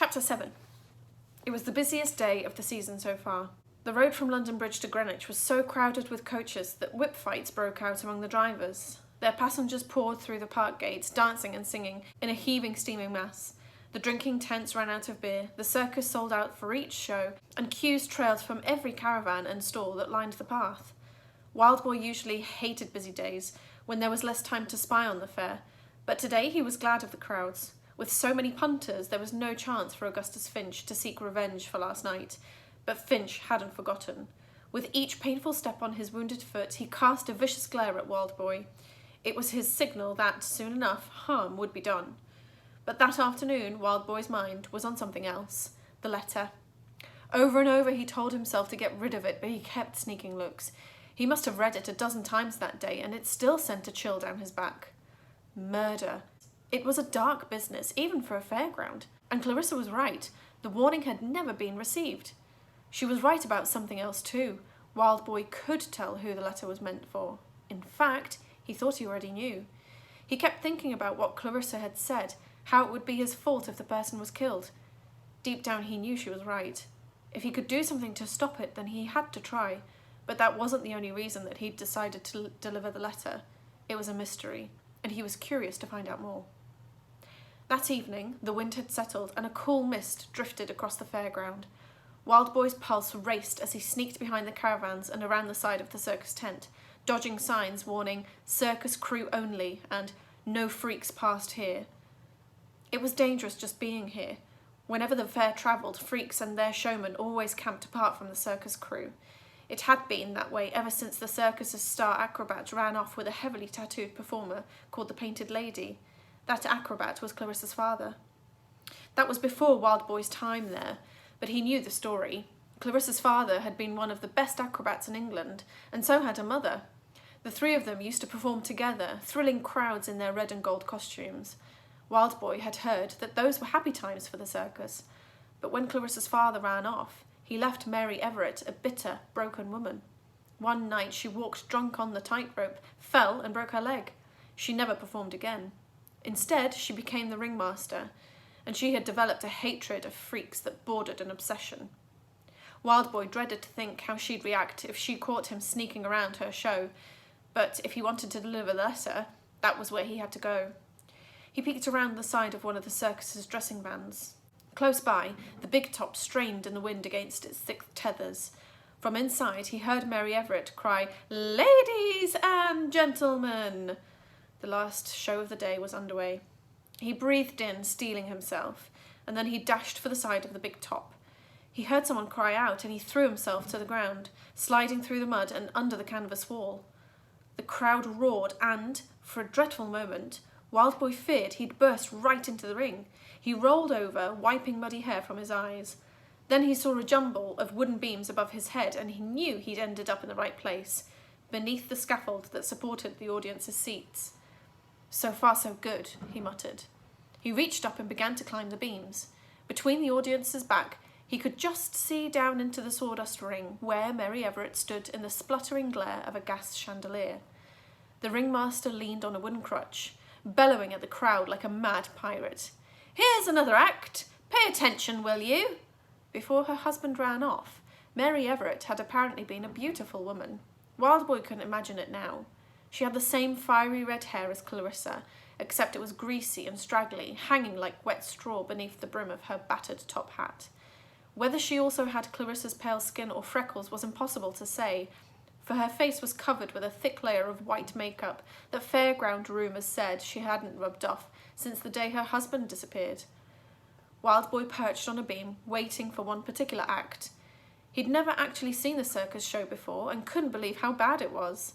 Chapter 7. It was the busiest day of the season so far. The road from London Bridge to Greenwich was so crowded with coaches that whip fights broke out among the drivers. Their passengers poured through the park gates, dancing and singing in a heaving, steaming mass. The drinking tents ran out of beer, the circus sold out for each show, and queues trailed from every caravan and stall that lined the path. Wildboy usually hated busy days, when there was less time to spy on the fair, but today he was glad of the crowds. With so many punters, there was no chance for Augustus Finch to seek revenge for last night, but Finch hadn't forgotten. With each painful step on his wounded foot, he cast a vicious glare at Wildboy. It was his signal that, soon enough, harm would be done. But that afternoon, Wildboy's mind was on something else. The letter. Over and over he told himself to get rid of it, but he kept sneaking looks. He must have read it a dozen times that day, and it still sent a chill down his back. Murder. It was a dark business, even for a fairground. And Clarissa was right. The warning had never been received. She was right about something else too. Wildboy could tell who the letter was meant for. In fact, he thought he already knew. He kept thinking about what Clarissa had said, how it would be his fault if the person was killed. Deep down he knew she was right. If he could do something to stop it, then he had to try. But that wasn't the only reason that he'd decided to deliver the letter. It was a mystery, and he was curious to find out more. That evening, the wind had settled and a cool mist drifted across the fairground. Wildboy's pulse raced as he sneaked behind the caravans and around the side of the circus tent, dodging signs warning "circus crew only" and "no freaks past here." It was dangerous just being here. Whenever the fair travelled, freaks and their showmen always camped apart from the circus crew. It had been that way ever since the circus's star acrobat ran off with a heavily tattooed performer called the Painted Lady. That acrobat was Clarissa's father. That was before Wildboy's time there, but he knew the story. Clarissa's father had been one of the best acrobats in England, and so had her mother. The three of them used to perform together, thrilling crowds in their red and gold costumes. Wildboy had heard that those were happy times for the circus, but when Clarissa's father ran off, he left Mary Everett a bitter, broken woman. One night she walked drunk on the tightrope, fell and broke her leg. She never performed again. Instead, she became the ringmaster, and she had developed a hatred of freaks that bordered an obsession. Wildboy dreaded to think how she'd react if she caught him sneaking around her show, but if he wanted to deliver the letter, that was where he had to go. He peeked around the side of one of the circus's dressing vans. Close by, the big top strained in the wind against its thick tethers. From inside, he heard Mary Everett cry, "Ladies and gentlemen!" The last show of the day was underway. He breathed in, steeling himself, and then he dashed for the side of the big top. He heard someone cry out, and he threw himself to the ground, sliding through the mud and under the canvas wall. The crowd roared, and, for a dreadful moment, Wildboy feared he'd burst right into the ring. He rolled over, wiping muddy hair from his eyes. Then he saw a jumble of wooden beams above his head, and he knew he'd ended up in the right place, beneath the scaffold that supported the audience's seats. "So far so good," he muttered. He reached up and began to climb the beams. Between the audience's back, he could just see down into the sawdust ring, where Mary Everett stood in the spluttering glare of a gas chandelier. The ringmaster leaned on a wooden crutch, bellowing at the crowd like a mad pirate. "Here's another act! Pay attention, will you?" Before her husband ran off, Mary Everett had apparently been a beautiful woman. Wildboy couldn't imagine it now. She had the same fiery red hair as Clarissa, except it was greasy and straggly, hanging like wet straw beneath the brim of her battered top hat. Whether she also had Clarissa's pale skin or freckles was impossible to say, for her face was covered with a thick layer of white makeup that fairground rumours said she hadn't rubbed off since the day her husband disappeared. Wildboy perched on a beam, waiting for one particular act. He'd never actually seen the circus show before and couldn't believe how bad it was.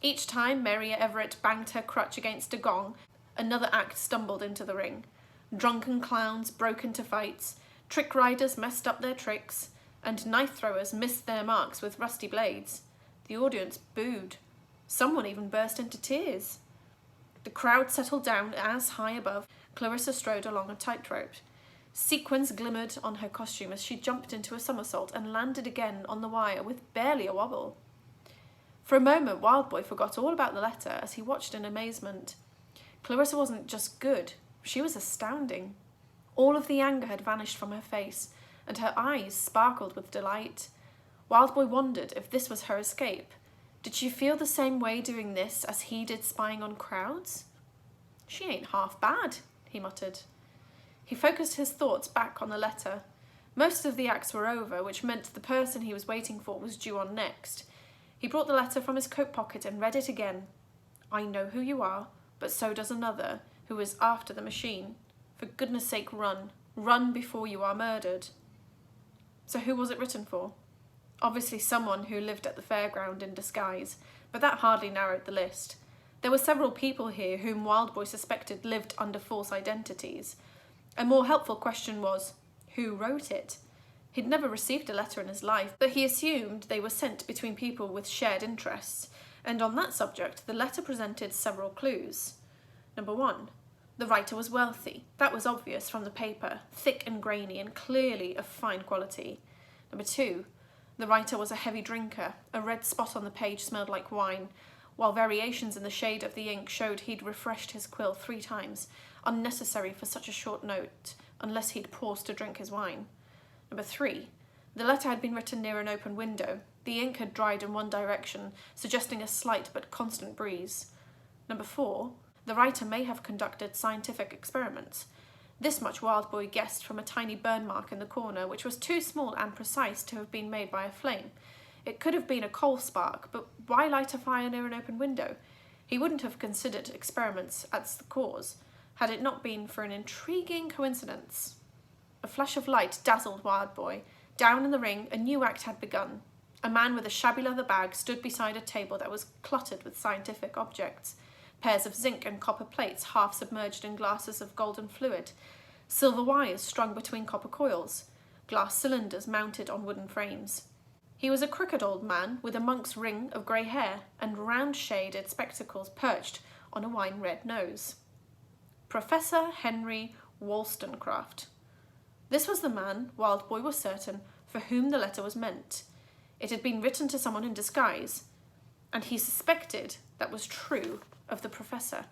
Each time Mary Everett banged her crutch against a gong, another act stumbled into the ring. Drunken clowns broke into fights, trick riders messed up their tricks, and knife throwers missed their marks with rusty blades. The audience booed. Someone even burst into tears. The crowd settled down as, high above, Clarissa strode along a tightrope. Sequins glimmered on her costume as she jumped into a somersault and landed again on the wire with barely a wobble. For a moment, Wildboy forgot all about the letter as he watched in amazement. Clarissa wasn't just good, she was astounding. All of the anger had vanished from her face, and her eyes sparkled with delight. Wildboy wondered if this was her escape. Did she feel the same way doing this as he did spying on crowds? "She ain't half bad," he muttered. He focused his thoughts back on the letter. Most of the acts were over, which meant the person he was waiting for was due on next. He brought the letter from his coat pocket and read it again. "I know who you are, but so does another, who is after the machine. For goodness sake, run. Run before you are murdered." So who was it written for? Obviously someone who lived at the fairground in disguise, but that hardly narrowed the list. There were several people here whom Wildboy suspected lived under false identities. A more helpful question was, who wrote it? He'd never received a letter in his life, but he assumed they were sent between people with shared interests, and on that subject the letter presented several clues. Number 1. The writer was wealthy. That was obvious from the paper, thick and grainy and clearly of fine quality. Number 2. The writer was a heavy drinker. A red spot on the page smelled like wine, while variations in the shade of the ink showed he'd refreshed his quill 3 times, unnecessary for such a short note, unless he'd paused to drink his wine. Number 3. The letter had been written near an open window. The ink had dried in one direction, suggesting a slight but constant breeze. Number 4. The writer may have conducted scientific experiments. This much Wildboy guessed from a tiny burn mark in the corner, which was too small and precise to have been made by a flame. It could have been a coal spark, but why light a fire near an open window? He wouldn't have considered experiments as the cause, had it not been for an intriguing coincidence. A flash of light dazzled Wildboy. Down in the ring, a new act had begun. A man with a shabby leather bag stood beside a table that was cluttered with scientific objects. Pairs of zinc and copper plates half submerged in glasses of golden fluid, silver wires strung between copper coils, glass cylinders mounted on wooden frames. He was a crooked old man with a monk's ring of grey hair and round-shaded spectacles perched on a wine-red nose. Professor Henry Wollstonecraft. This was the man, Wildboy was certain, for whom the letter was meant. It had been written to someone in disguise, and he suspected that was true of the professor.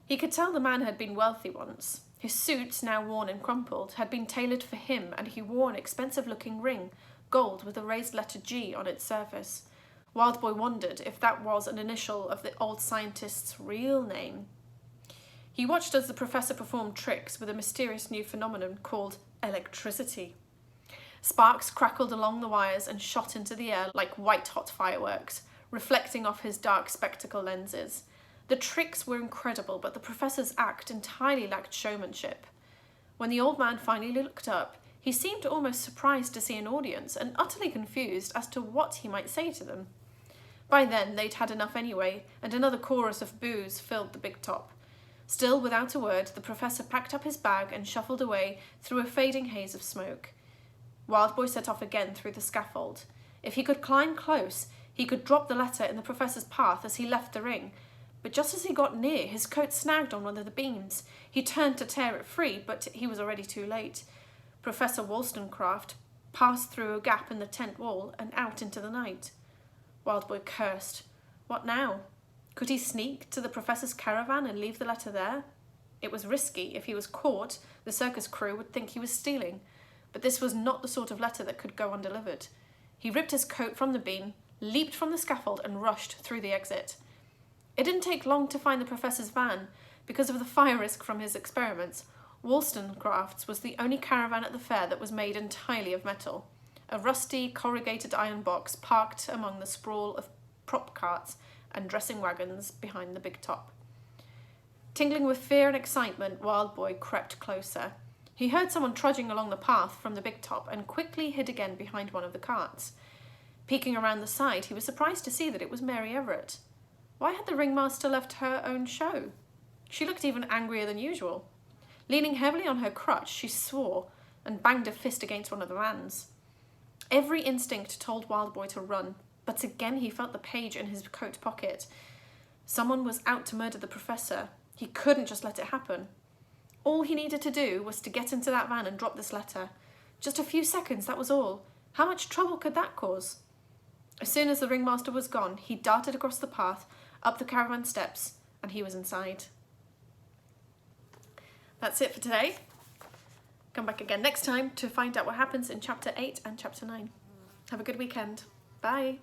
He could tell the man had been wealthy once. His suit, now worn and crumpled, had been tailored for him, and he wore an expensive-looking ring, gold with a raised letter G on its surface. Wildboy wondered if that was an initial of the old scientist's real name. He watched as the professor performed tricks with a mysterious new phenomenon called electricity. Sparks crackled along the wires and shot into the air like white-hot fireworks, reflecting off his dark spectacle lenses. The tricks were incredible, but the professor's act entirely lacked showmanship. When the old man finally looked up, he seemed almost surprised to see an audience and utterly confused as to what he might say to them. By then, they'd had enough anyway, and another chorus of boos filled the big top. Still, without a word, the professor packed up his bag and shuffled away through a fading haze of smoke. Wildboy set off again through the scaffold. If he could climb close, he could drop the letter in the professor's path as he left the ring. But just as he got near, his coat snagged on one of the beams. He turned to tear it free, but he was already too late. Professor Wollstonecraft passed through a gap in the tent wall and out into the night. Wildboy cursed. What now? Could he sneak to the professor's caravan and leave the letter there? It was risky. If he was caught, the circus crew would think he was stealing. But this was not the sort of letter that could go undelivered. He ripped his coat from the beam, leaped from the scaffold, and rushed through the exit. It didn't take long to find the professor's van. Because of the fire risk from his experiments, Wollstonecraft's was the only caravan at the fair that was made entirely of metal. A rusty, corrugated iron box parked among the sprawl of prop carts and dressing wagons behind the big top. Tingling with fear and excitement, Wildboy crept closer. He heard someone trudging along the path from the big top and quickly hid again behind one of the carts. Peeking around the side, he was surprised to see that it was Mary Everett. Why had the ringmaster left her own show? She looked even angrier than usual. Leaning heavily on her crutch, she swore and banged a fist against one of the vans. Every instinct told Wildboy to run, but again he felt the page in his coat pocket. Someone was out to murder the professor. He couldn't just let it happen. All he needed to do was to get into that van and drop this letter. Just a few seconds, that was all. How much trouble could that cause? As soon as the ringmaster was gone, he darted across the path, up the caravan steps, and he was inside. That's it for today. Come back again next time to find out what happens in chapter 8 and chapter 9. Have a good weekend. Bye.